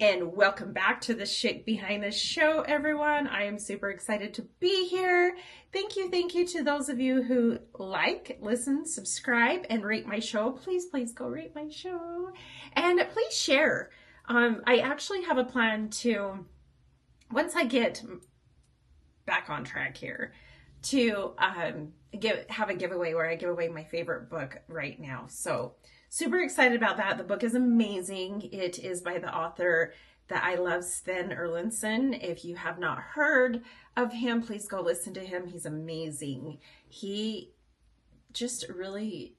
And welcome back to the Chick Behind the Show, everyone. I am super excited to be here. Thank you to those of you who like, listen, subscribe, and rate my show. Please go rate my show. And please share. I actually have a plan to, once I get back on track here, to have a giveaway where I give away my favorite book right now. So super excited about that. The book is amazing. It is by the author that I love, Sven Erlandson. If you have not heard of him, please go listen to him. He's amazing. He just really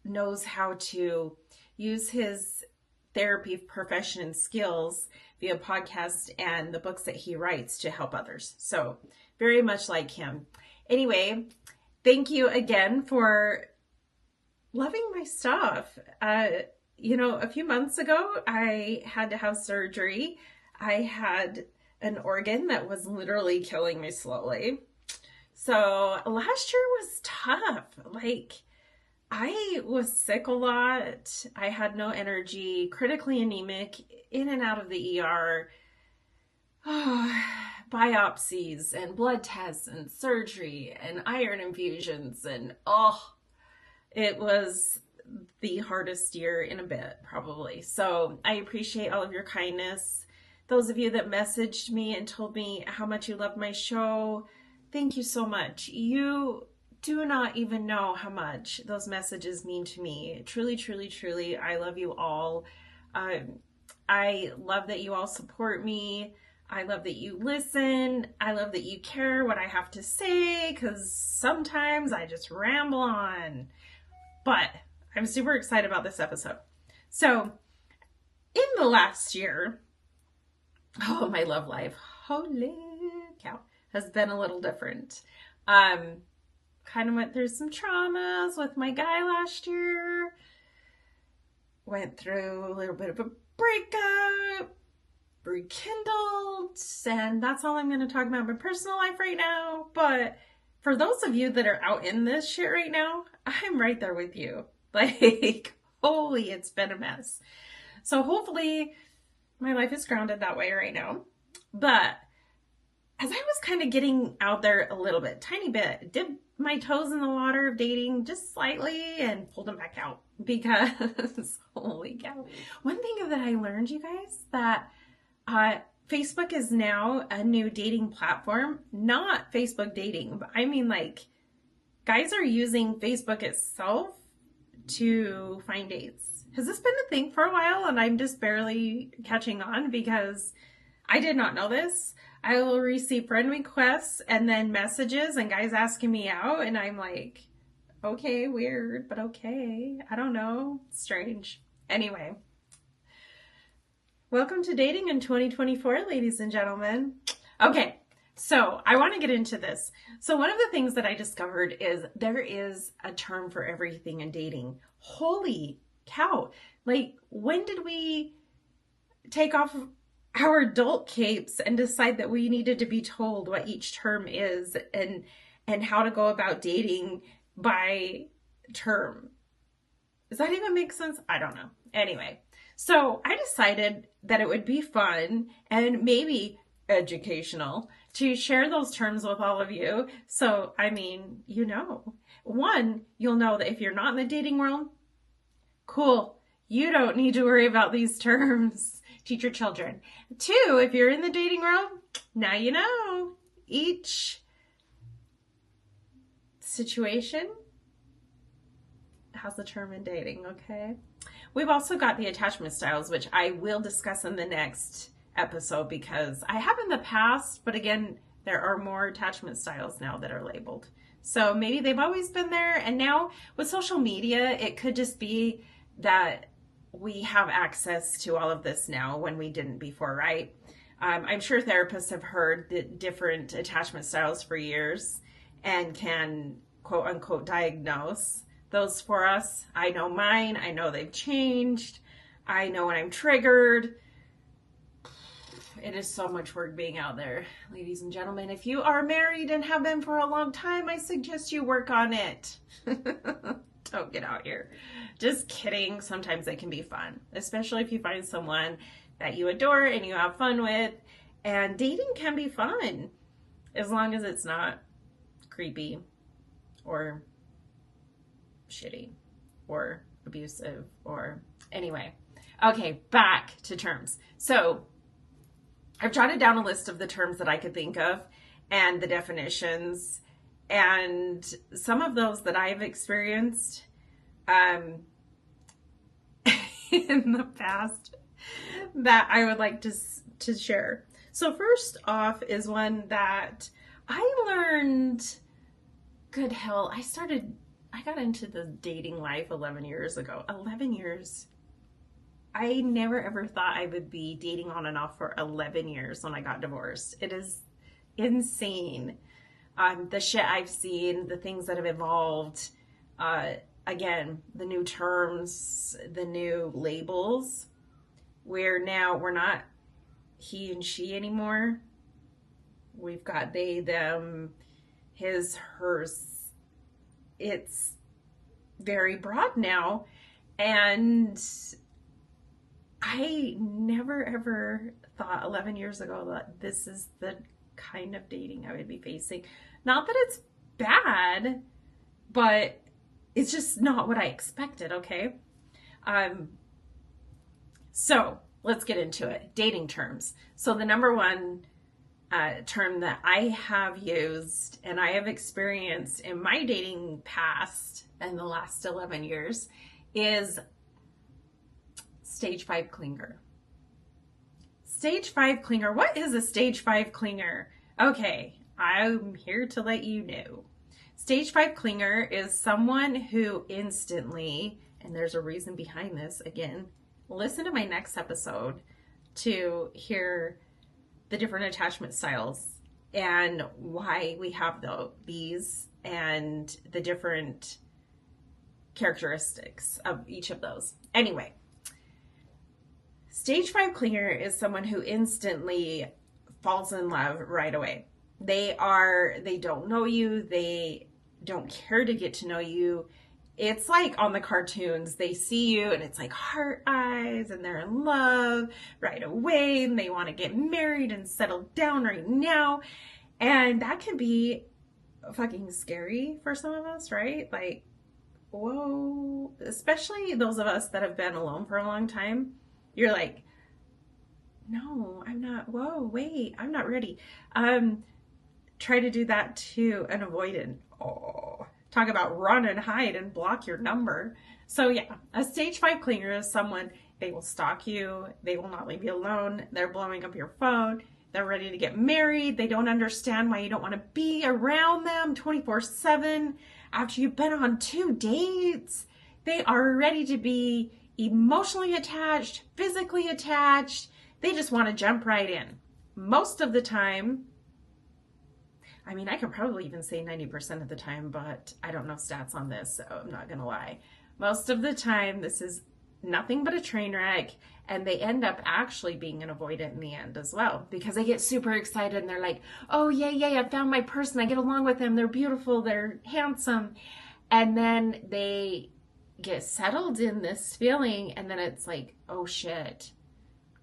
knows how to use his therapy profession and skills via podcast and the books that he writes to help others. So very much like him. Anyway, thank you again for loving my stuff. A few months ago, I had to have surgery. I had an organ that was literally killing me slowly. So last year was tough. I was sick a lot. I had no energy, critically anemic, in and out of the ER. Biopsies and blood tests and surgery and iron infusions and it was the hardest year in a bit, probably. So I appreciate all of your kindness. Those of you that messaged me and told me how much you love my show, thank you so much. You do not even know how much those messages mean to me. Truly, I love you all. I love that you all support me. I love that you listen. I love that you care what I have to say, because sometimes I just ramble on. But I'm super excited about this episode. So, in the last year, my love life, holy cow, has been a little different. Kind of went through some traumas with my guy last year. Went through a little bit of a breakup. Rekindled, and that's all I'm going to talk about in my personal life right now. But for those of you that are out in this shit right now, I'm right there with you. Holy, it's been a mess. So hopefully my life is grounded that way right now. But as I was kind of getting out there a little bit, tiny bit, dipped my toes in the water of dating just slightly and pulled them back out, because holy cow. One thing that I learned, you guys, that Facebook is now a new dating platform. Not Facebook dating, but I mean, guys are using Facebook itself to find dates. Has this been a thing for a while and I'm just barely catching on? Because I did not know this. I will receive friend requests and then messages and guys asking me out, and I'm like, okay, weird, but okay. I don't know. Strange. Anyway. Welcome to dating in 2024, ladies and gentlemen. Okay, so I want to get into this. So one of the things that I discovered is there is a term for everything in dating. Holy cow. When did we take off our adult capes and decide that we needed to be told what each term is and how to go about dating by term? Does that even make sense? I don't know. Anyway. So I decided that it would be fun and maybe educational to share those terms with all of you. So, one, you'll know that if you're not in the dating world, cool, you don't need to worry about these terms. Teach your children. Two, if you're in the dating world, now you know. Each situation has a term in dating, okay? We've also got the attachment styles, which I will discuss in the next episode, because I have in the past, but again, there are more attachment styles now that are labeled. So maybe they've always been there, and now with social media, it could just be that we have access to all of this now when we didn't before, right? I'm sure therapists have heard the different attachment styles for years and can quote unquote diagnose those for us. I know mine. I know they've changed. I know when I'm triggered. It is so much work being out there, ladies and gentlemen. If you are married and have been for a long time, I suggest you work on it. Don't get out here. Just kidding. Sometimes they can be fun, especially if you find someone that you adore and you have fun with. And dating can be fun as long as it's not creepy or shitty or abusive or anyway. Okay, back to terms. So I've jotted down a list of the terms that I could think of and the definitions, and some of those that I've experienced in the past that I would like to share. So first off is one that I learned, good hell, I got into the dating life 11 years ago. 11 years. I never ever thought I would be dating on and off for 11 years when I got divorced. It is insane. The shit I've seen, the things that have evolved, again, the new terms, the new labels, where now we're not he and she anymore. We've got they, them, his, hers. It's very broad now. And I never ever thought 11 years ago that this is the kind of dating I would be facing. Not that it's bad, but it's just not what I expected, okay? So let's get into it. Dating terms. So the number one term that I have used and I have experienced in my dating past in the last 11 years is stage 5 clinger. Stage 5 clinger. What is a stage 5 clinger? Okay, I'm here to let you know. Stage 5 clinger is someone who instantly, and there's a reason behind this, again, listen to my next episode to hear the different attachment styles and why we have these and the different characteristics of each of those. Anyway, stage 5 clinger is someone who instantly falls in love right away. They don't know you. They don't care to get to know you. It's like on the cartoons, they see you and it's like heart eyes and they're in love right away and they want to get married and settle down right now. And that can be fucking scary for some of us, right? Like, whoa, especially those of us that have been alone for a long time. You're like, no, I'm not, whoa, wait, I'm not ready. Try to do that to an avoidant. Oh, talk about run and hide and block your number. So yeah, a stage 5 clinger is someone, they will stalk you. They will not leave you alone. They're blowing up your phone. They're ready to get married. They don't understand why you don't want to be around them 24/7. After you've been on 2 dates, they are ready to be emotionally attached, physically attached. They just want to jump right in. Most of the time, I mean, I could probably even say 90% of the time, but I don't know stats on this, so I'm not going to lie. Most of the time, this is nothing but a train wreck, and they end up actually being an avoidant in the end as well, because they get super excited and they're like, oh, yay, I found my person. I get along with them. They're beautiful. They're handsome. And then they get settled in this feeling, and then it's like, oh, shit,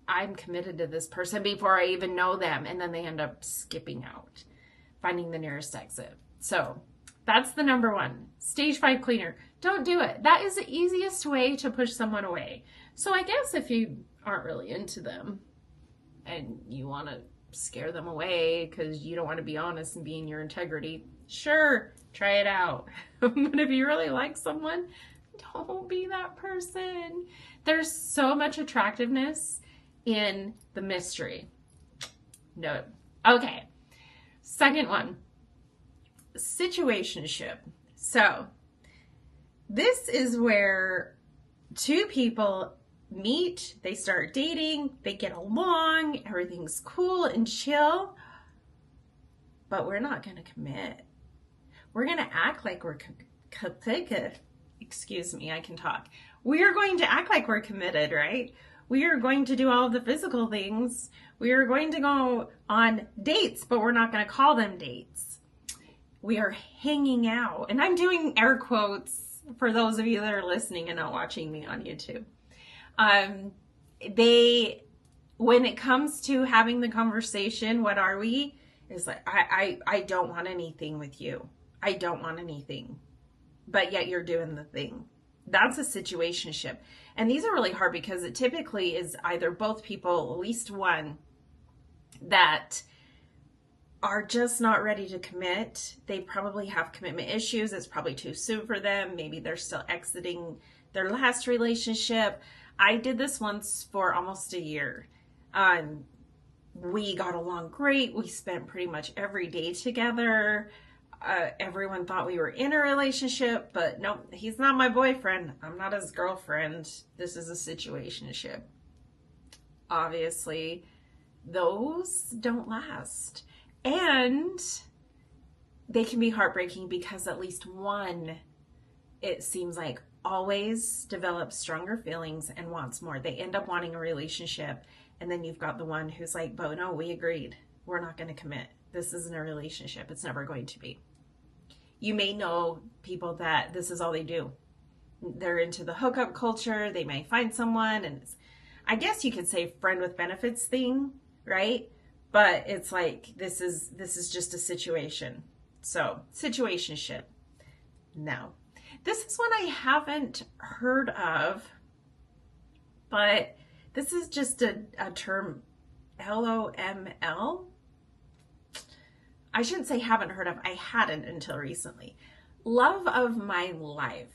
I'm committed to this person before I even know them. And then they end up skipping out, finding the nearest exit. So that's the number one. Stage 5 cleaner. Don't do it. That is the easiest way to push someone away. So I guess if you aren't really into them and you want to scare them away because you don't want to be honest and be in your integrity, sure, try it out. But if you really like someone, don't be that person. There's so much attractiveness in the mystery. No. Okay. Second one, situationship. So this is where 2 people meet, they start dating, they get along, everything's cool and chill, but we're not going to commit. We're going to act like we're excuse me, I can talk. We are going to act like we're committed, right? We are going to do all of the physical things. We are going to go on dates, but we're not going to call them dates. We are hanging out. And I'm doing air quotes for those of you that are listening and not watching me on YouTube. They when it comes to having the conversation, what are we? Is like, I don't want anything with you. I don't want anything. But yet you're doing the thing. That's a situationship. And these are really hard because it typically is either both people, at least one, that are just not ready to commit. They probably have commitment issues. It's probably too soon for them. Maybe they're still exiting their last relationship. I did this once for almost a year. We got along great. We spent pretty much every day together. Everyone thought we were in a relationship, but nope, he's not my boyfriend. I'm not his girlfriend. This is a situationship. Obviously, those don't last. And they can be heartbreaking because at least one, it seems like, always develops stronger feelings and wants more. They end up wanting a relationship. And then you've got the one who's like, but no, we agreed. We're not going to commit. This isn't a relationship. It's never going to be. You may know people that this is all they do. They're into the hookup culture. They may find someone, and I guess you could say friend with benefits thing, right? But it's like this is just a situation. So, situationship. Now, this is one I haven't heard of, but this is just a term, LOML. I shouldn't say haven't heard of. I hadn't until recently. Love of my life.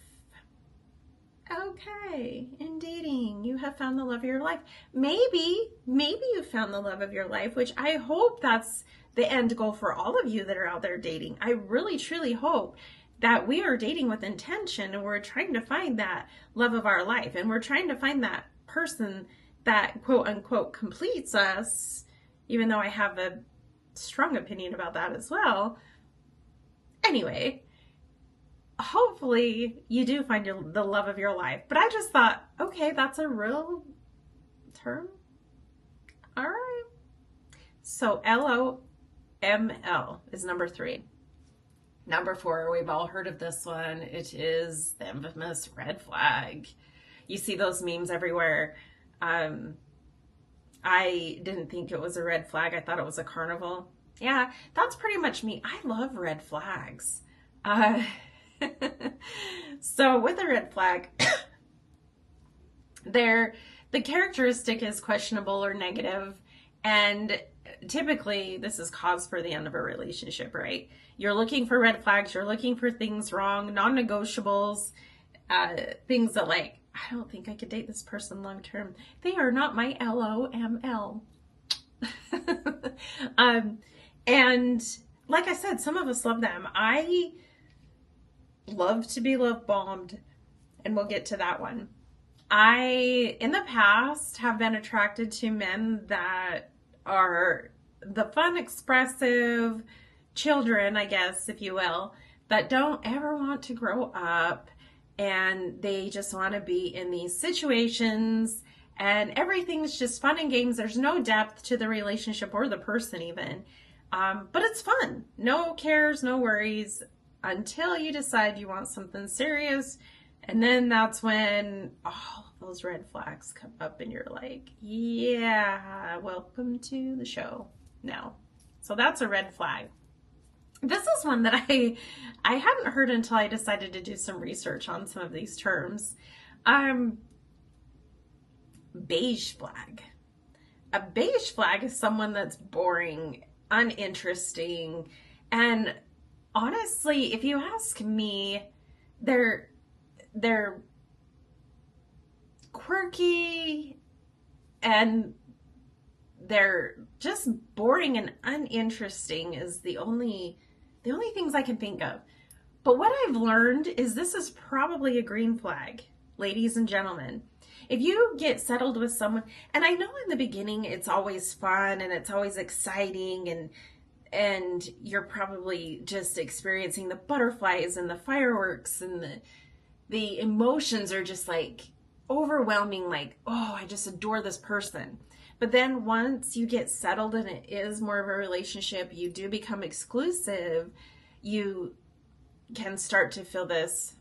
Okay, in dating, you have found the love of your life. Maybe you found the love of your life, which I hope that's the end goal for all of you that are out there dating. I really, truly hope that we are dating with intention and we're trying to find that love of our life. And we're trying to find that person that quote unquote completes us, even though I have a strong opinion about that as well. Anyway, hopefully you do find the love of your life. But I just thought, okay, that's a real term. All right. So LOML is number 3. Number 4, we've all heard of this one. It is the infamous red flag. You see those memes everywhere. I didn't think it was a red flag. I thought it was a carnival. Yeah, that's pretty much me. I love red flags. So with a red flag, the characteristic is questionable or negative, and typically this is cause for the end of a relationship, right? You're looking for red flags, you're looking for things wrong, non-negotiables, things that like, I don't think I could date this person long term. They are not my LOML. And like I said, some of us love them. I love to be love bombed, and we'll get to that one. I, in the past, have been attracted to men that are the fun, expressive children, I guess, if you will, that don't ever want to grow up, and they just want to be in these situations, and everything's just fun and games. There's no depth to the relationship or the person even. But it's fun. No cares, no worries, until you decide you want something serious. And then that's when all those red flags come up and you're like, yeah, welcome to the show now. So that's a red flag. This is one that I hadn't heard until I decided to do some research on some of these terms. Beige flag. A beige flag is someone that's boring, uninteresting, and honestly, if you ask me, they're quirky and they're just boring and uninteresting is the only things I can think of. But what I've learned is this is probably a green flag, ladies and gentlemen. If you get settled with someone, and I know in the beginning it's always fun and it's always exciting, and you're probably just experiencing the butterflies and the fireworks, and the emotions are just like overwhelming, like, oh, I just adore this person. But then once you get settled and it is more of a relationship, you do become exclusive, you can start to feel this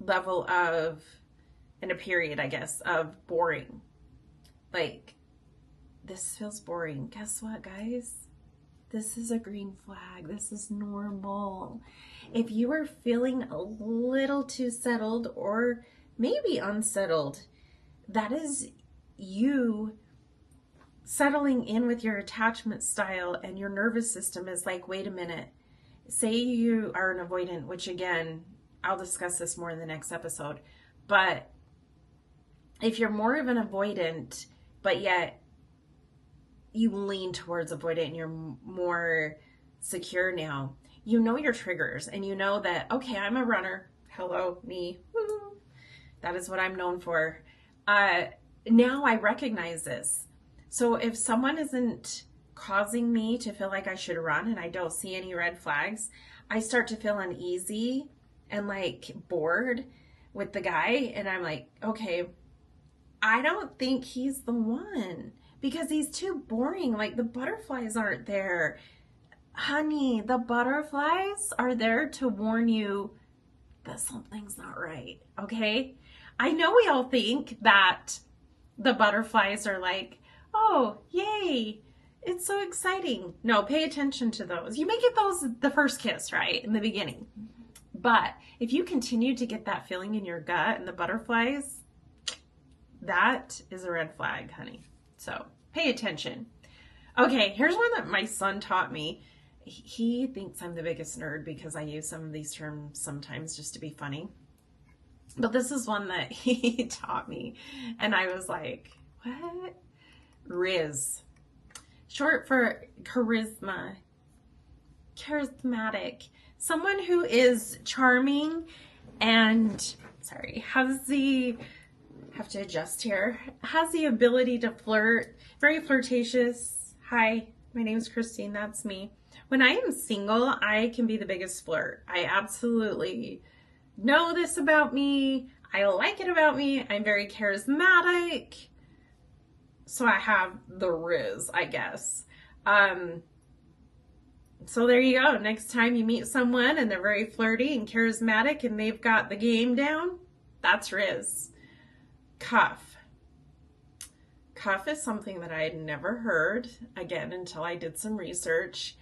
level of, in a period, I guess, of boring. like, this feels boring. Guess what, guys? This is a green flag. This is normal. If you are feeling a little too settled or maybe unsettled, that is you settling in with your attachment style, and your nervous system is like, wait a minute. Say you are an avoidant, which again, I'll discuss this more in the next episode. But if you're more of an avoidant, but yet you lean towards avoidant and you're more secure now, you know your triggers and you know that, okay, I'm a runner. Hello, me. Woo. That is what I'm known for. Now I recognize this. So if someone isn't causing me to feel like I should run and I don't see any red flags, I start to feel uneasy and like bored with the guy. And I'm like, okay, I don't think he's the one because he's too boring. Like, the butterflies aren't there. Honey, the butterflies are there to warn you that something's not right, okay? I know we all think that the butterflies are like, oh, yay, it's so exciting. No, pay attention to those. You may get those the first kiss, right, in the beginning. But if you continue to get that feeling in your gut and the butterflies, that is a red flag, honey. So pay attention. Okay, here's one that my son taught me. He thinks I'm the biggest nerd because I use some of these terms sometimes just to be funny. But this is one that he taught me. And I was like, what? Riz. Short for charisma. Charismatic. Someone who is charming and, have to adjust here, has the ability to flirt, very flirtatious. Hi, my name's Christine, that's me. When I am single, I can be the biggest flirt. I absolutely know this about me. I like it about me. I'm very charismatic. So I have the riz, I guess. So there you go. Next time you meet someone and they're very flirty and charismatic and they've got the game down, that's riz. Cuff. Cuff is something that I had never heard, again, until I did some research.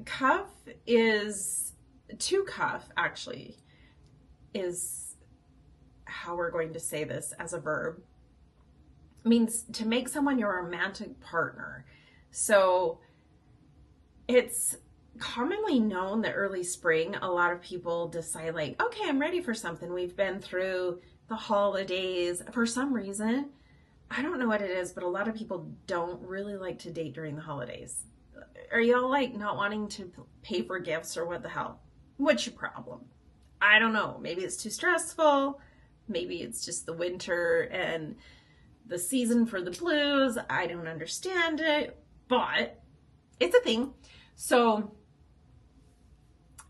Cuff is, to cuff, actually, is how we're going to say this as a verb. It means to make someone your romantic partner. So it's commonly known that early spring, a lot of people decide like, okay, I'm ready for something. We've been through the holidays. For some reason, I don't know what it is, but a lot of people don't really like to date during the holidays. Are y'all like not wanting to pay for gifts or what the hell? What's your problem? I don't know. Maybe it's too stressful. Maybe it's just the winter and the season for the blues. I don't understand it, but it's a thing. So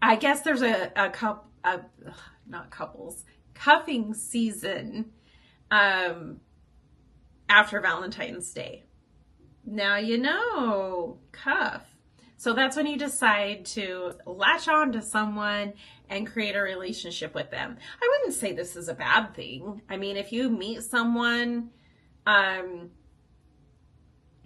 I guess there's cuffing season after Valentine's Day. Now you know, cuff. So that's when you decide to latch on to someone and create a relationship with them. I wouldn't say this is a bad thing. I mean, if you meet someone and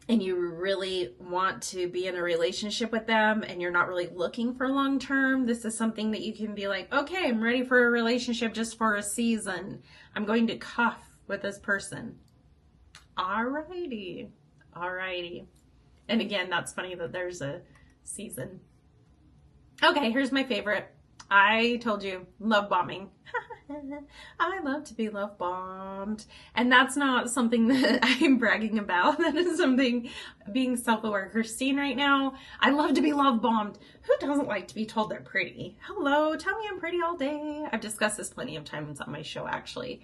you really want to be in a relationship with them and you're not really looking for long term, this is something that you can be like, okay, I'm ready for a relationship just for a season. I'm going to cuff with this person. Alrighty. And again, that's funny that there's a season. Okay, here's my favorite. I told you, love bombing. I love to be love bombed. And that's not something that I'm bragging about. That is something, being self-aware Christine right now. I love to be love bombed. Who doesn't like to be told they're pretty? Hello, tell me I'm pretty all day. I've discussed this plenty of times on my show, actually.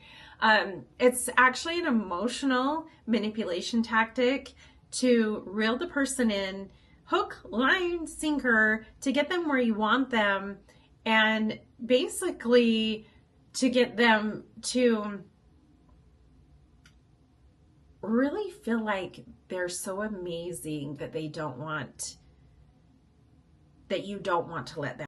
It's actually an emotional manipulation tactic to reel the person in, hook, line, sinker, to get them where you want them, and basically to get them to really feel like they're so amazing that you don't want to let them